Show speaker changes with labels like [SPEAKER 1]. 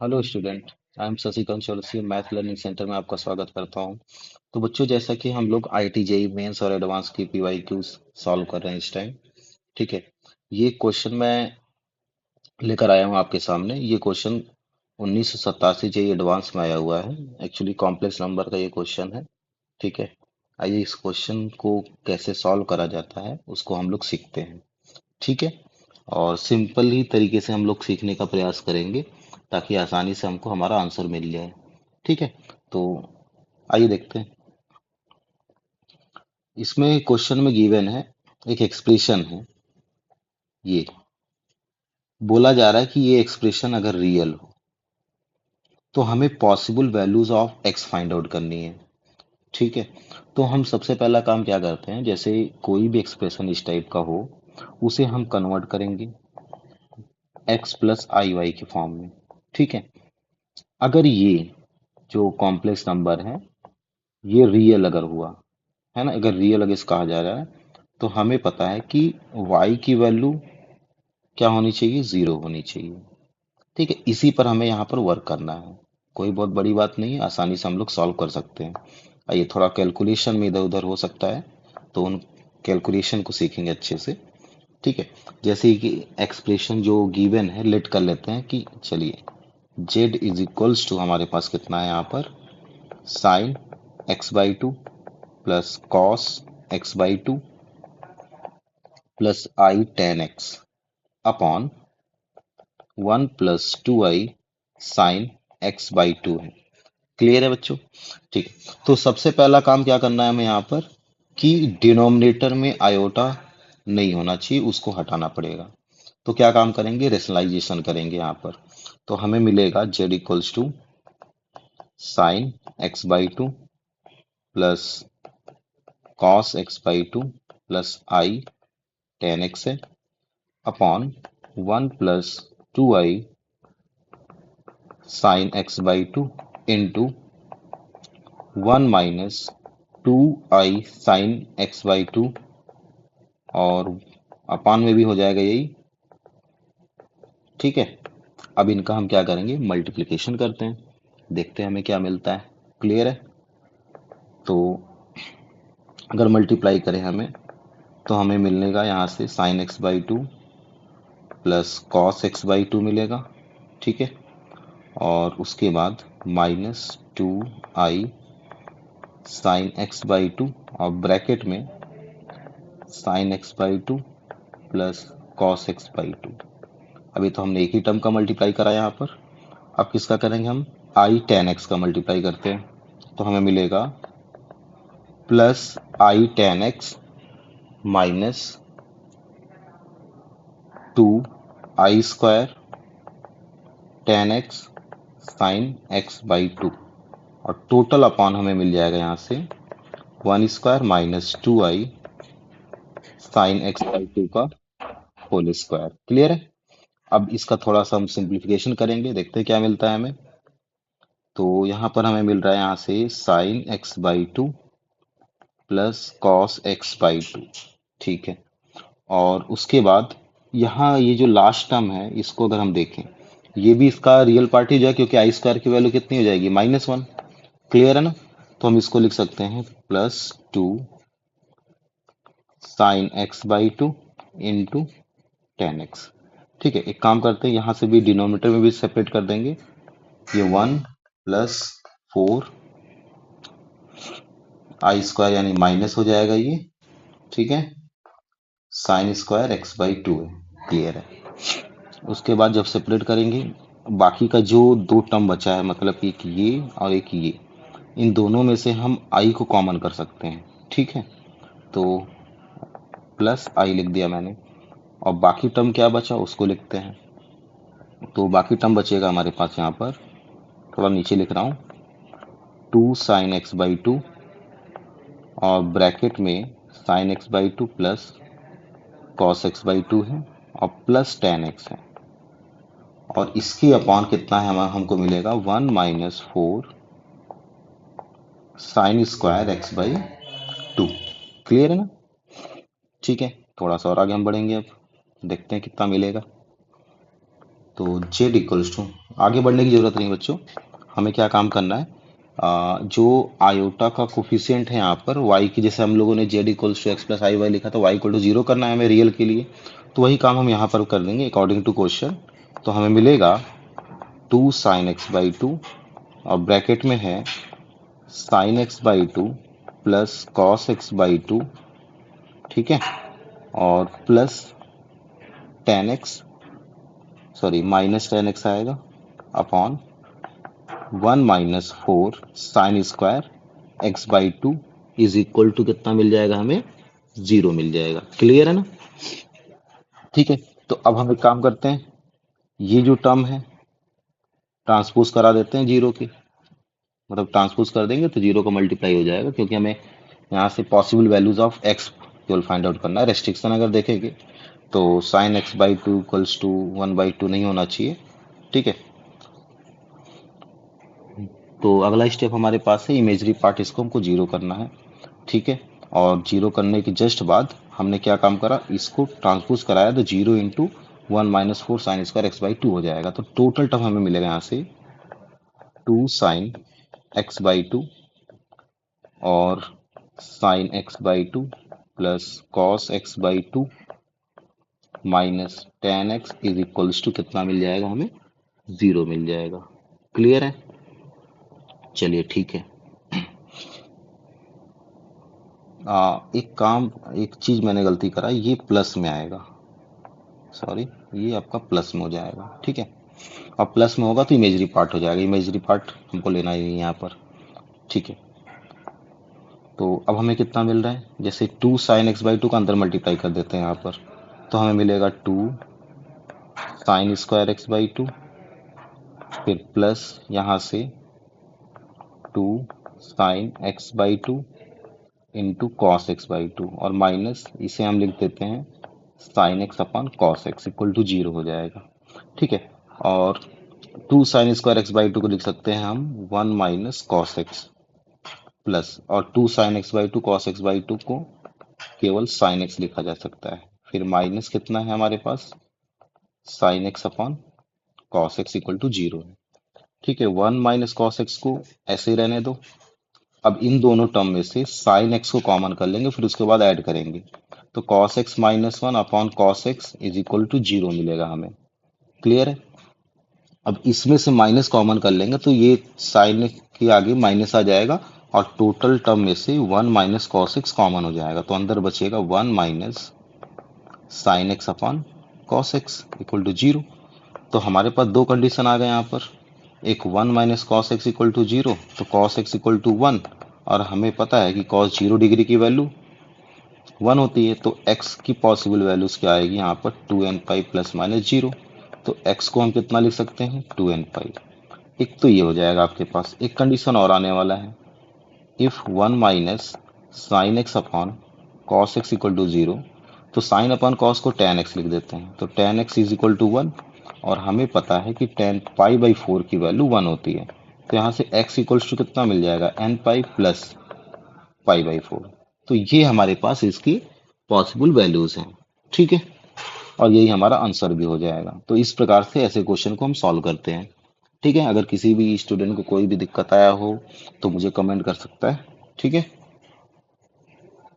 [SPEAKER 1] Hello student. I am Shashikant Chaurasia, math learning centre में आपका स्वागत करता हूं। तो बच्चों, जैसा कि हम लोग आईटी जेई मेंस और एडवांस की पीवाईक्यूज सॉल्व कर रहे हैं इस टाइम। ठीक है। ये क्वेश्चन मैं लेकर आया हूं आपके सामने। ये क्वेश्चन 1987 जेई एडवांस में आया हुआ है। एक्चुअली कॉम्प्लेक्स नंबर का ये क्वेश्चन है। ठीक है। आइए इस क्वेश्चन को कैसे सॉल्व करा जाता है उसको हम लोग सीखते हैं। ठीक है। और सिंपल ही तरीके से हम लोग सीखने का प्रयास करेंगे ताकि आसानी से हमको हमारा आंसर मिल जाए। ठीक है। तो आइए देखते हैं। इसमें क्वेश्चन में गिवन है, एक एक्सप्रेशन है। ये बोला जा रहा है कि ये एक्सप्रेशन अगर रियल हो तो हमें possible values of x find out करनी है। ठीक है। तो हम सबसे पहला काम क्या करते हैं, जैसे कोई भी एक्सप्रेशन इस टाइप का हो उसे हम कन्वर्ट करेंगे एक्स प्लस आई वाई के फॉर्म में। ठीक है। अगर ये जो कॉम्प्लेक्स नंबर है ये रियल अगर हुआ, है ना, अगर रियल अगर इस कहा जा रहा है तो हमें पता है कि y की वैल्यू क्या होनी चाहिए, जीरो होनी चाहिए। ठीक है। इसी पर हमें यहाँ पर वर्क करना है। कोई बहुत बड़ी बात नहीं है, आसानी से हम लोग सॉल्व कर सकते हैं। आइए, थोड़ा कैलकुलेशन में इधर उधर हो सकता है तो उन कैलकुलेशन को सीखेंगे अच्छे से। ठीक है। जैसे कि एक्सप्रेशन जो गिवन है लेट कर लेते हैं कि चलिए z इज इक्वल्स टू हमारे पास कितना है यहाँ पर, sine x/2 plus cos x/2 plus I tan X upon 1 + 2i sine x/2 है। क्लियर है बच्चों? ठीक है। तो सबसे पहला काम क्या करना है हमें यहाँ पर कि डिनोमिनेटर में आयोटा नहीं होना चाहिए, उसको हटाना पड़ेगा। तो क्या काम करेंगे, रेशनलाइजेशन करेंगे यहाँ पर। तो हमें मिलेगा z equals to sine x/2 plus cos x/2 plus I tan X है upon 1 + 2i sine x/2 into 1 - 2i sine x/2 और अपान में भी हो जाएगा यही। ठीक है। अब इनका हम क्या करेंगे, मल्टीप्लिकेशन करते हैं, देखते हैं हमें क्या मिलता है। क्लियर है? तो अगर मल्टीप्लाई करें हमें तो हमें मिलेगा यहाँ से sign x/2 plus cos x/2 मिलेगा। ठीक है। और उसके बाद -2i साइन x/2 और ब्रैकेट में sign x/2 plus cos x/2। अभी तो हमने एक ही टर्म का मल्टीप्लाई करा यहाँ पर। अब किसका करेंगे हम, आई टेन एक्स का मल्टीप्लाई करते हैं तो हमें मिलेगा plus I tan X minus 2i² tan X sine x/2 और टोटल अपॉन हमें मिल जाएगा यहाँ से 1² - 2i साइन x/2 का होल स्क्वायर। क्लियर है? अब इसका थोड़ा सा हम सिंप्लीफिकेशन करेंगे, देखते हैं क्या मिलता है हमें। तो यहाँ पर हमें मिल रहा है यहाँ से sign x/2 plus cos x/2। ठीक है। और उसके बाद यहाँ ये जो लास्ट टर्म है इसको अगर हम देखें, ये भी इसका रियल पार्ट ही हो जाए क्योंकि आई² की वैल्यू कितनी हो जाएगी, -1। क्लियर है ना? तो हम इसको लिख सकते हैं +2 sign x/2 into ten x. ठीक है। एक काम करते हैं, यहाँ से भी डिनोमिनेटर में भी सेपरेट कर देंगे। ये 1 + 4 i² यानी माइनस हो जाएगा ये। ठीक है। sin² x/2 है। क्लियर है? उसके बाद जब सेपरेट करेंगे, बाकी का जो दो टर्म बचा है, मतलब एक ये और एक ये, इन दोनों में से हम i को कॉमन कर सकते हैं। ठीक है। तो प्लस आई लिख दिया मैंने और बाकी टर्म क्या बचा उसको लिखते हैं। तो बाकी टर्म बचेगा हमारे पास यहाँ पर, थोड़ा नीचे लिख रहा हूँ, 2 साइन x/2 और ब्रैकेट में sign x/2 plus cos x/2 है और प्लस टेन एक्स है। और इसकी अपॉन कितना है, हमको मिलेगा 1 - 4 sin² x/2। क्लियर है ना? ठीक है। थोड़ा सा और आगे हम बढ़ेंगे, अब देखते हैं कितना मिलेगा। तो z इक्वल्स टू, आगे बढ़ने की जरूरत नहीं बच्चों, हमें क्या काम करना है, जो आयोटा का कोफिशिएंट है यहाँ पर y की, जैसे हम लोगों ने z equals to x plus i y लिखा था, y इक्वल टू जीरो करना है हमें रियल के लिए, तो वही काम हम यहाँ पर कर देंगे अकॉर्डिंग टू क्वेश्चन। तो हमें मिलेगा 2 sin x/2 और ब्रैकेट में है sin x/2 plus cos x/2, ठीक है, और प्लस माइनस टेन एक्स आएगा upon 1 - 4 sin² x/2 is equal to कितना मिल जाएगा हमें, 0 मिल जाएगा। क्लियर है ना? ठीक है, तो अब हम एक काम करते हैं, ये जो टर्म है ट्रांसपोज करा देते हैं जीरो की, मतलब ट्रांसपोज कर देंगे तो जीरो का मल्टीप्लाई हो जाएगा, क्योंकि हमें यहाँ से पॉसिबल वैल्यूज ऑफ एक्स केवल फाइंड आउट करना है। रेस्ट्रिक्शन अगर देखेंगे तो sin x/2 इक्वल्स टू 1/2 नहीं होना चाहिए, ठीक है। तो अगला स्टेप हमारे पास है इमेजरी पार्ट, इसको हमको जीरो करना है, ठीक है। और जीरो करने के जस्ट बाद हमने क्या काम करा, इसको ट्रांसपोज कराया तो 0 × 1 - 4 sin² x/2 हो जाएगा। तो टोटल टर्म हमें मिलेगा यहाँ से 2 sin x/2 और sin x/2 plus cos x/2 minus tan x is equals to कितना मिल जाएगा हमें, 0 मिल जाएगा। क्लियर है? चलिए ठीक है। एक चीज मैंने गलती करा, ये प्लस में आएगा, सॉरी, ये आपका प्लस में हो जाएगा, ठीक है। अब प्लस में होगा तो इमेजरी पार्ट हो जाएगा, इमेजरी पार्ट हमको लेना ही नहीं यहाँ पर, ठीक है। तो अब हमें कितना मिल रहा है, जैसे 2 sin x/2 का अंदर मल्टीप्लाई कर देते हैं यहाँ पर, तो हमें मिलेगा 2 sin² x/2, फिर प्लस यहाँ से 2 sin x/2 into cos x/2 और माइनस इसे हम लिख देते हैं sin x/cos x equal to 0 हो जाएगा, ठीक है। और 2 sin² x/2 को लिख सकते हैं हम 1 - cos x प्लस, और 2 sin x/2 cos x/2 को केवल sin x लिखा जा सकता है। फिर माइनस कितना है हमारे पास, sin x/cos x equal to 0 है, ठीक है। 1 - cos x को ऐसे ही रहने दो। अब इन दोनों टर्म में से sin x को कॉमन कर लेंगे, फिर उसके बाद ऐड करेंगे, तो cos x - 1 upon cos x is equal to 0 मिलेगा हमें। क्लियर है? अब इसमें से माइनस कॉमन कर लेंगे तो ये sin के आगे माइनस आ जाएगा, और टोटल टर्म में से 1 - cos x कॉमन हो जाएगा, तो अंदर बचेगा 1 - sin x upon cos x equal to 0। तो हमारे पास दो कंडीशन आ गए यहाँ पर, एक 1 - cos x इक्वल टू 0, तो cos x इक्वल टू 1, और हमें पता है कि cos 0 डिग्री की वैल्यू 1 होती है, तो x की पॉसिबल वैल्यूज क्या आएगी यहाँ पर, 2n पाई प्लस माइनस 0। तो x को हम कितना लिख सकते हैं, 2n पाई। एक तो ये हो जाएगा आपके पास, एक कंडीशन और आने वाला है, if 1 - sin x upon cos x equal to 0, तो साइन अपॉन कॉस को tan x लिख देते हैं, तो tan x is equal to 1, और हमें पता है कि tan π/4 की वैल्यू 1 होती है, तो यहाँ से x इक्वल्स टू कितना मिल जाएगा, n पाई प्लस π/4। तो ये हमारे पास इसकी पॉसिबल वैल्यूज हैं, ठीक है, और यही हमारा आंसर भी हो जाएगा। तो इस प्रकार से ऐसे क्वेश्चन को हम सॉल्व करते हैं, ठीक है। अगर किसी भी स्टूडेंट को कोई भी दिक्कत आया हो तो मुझे कमेंट कर सकता है, ठीक है।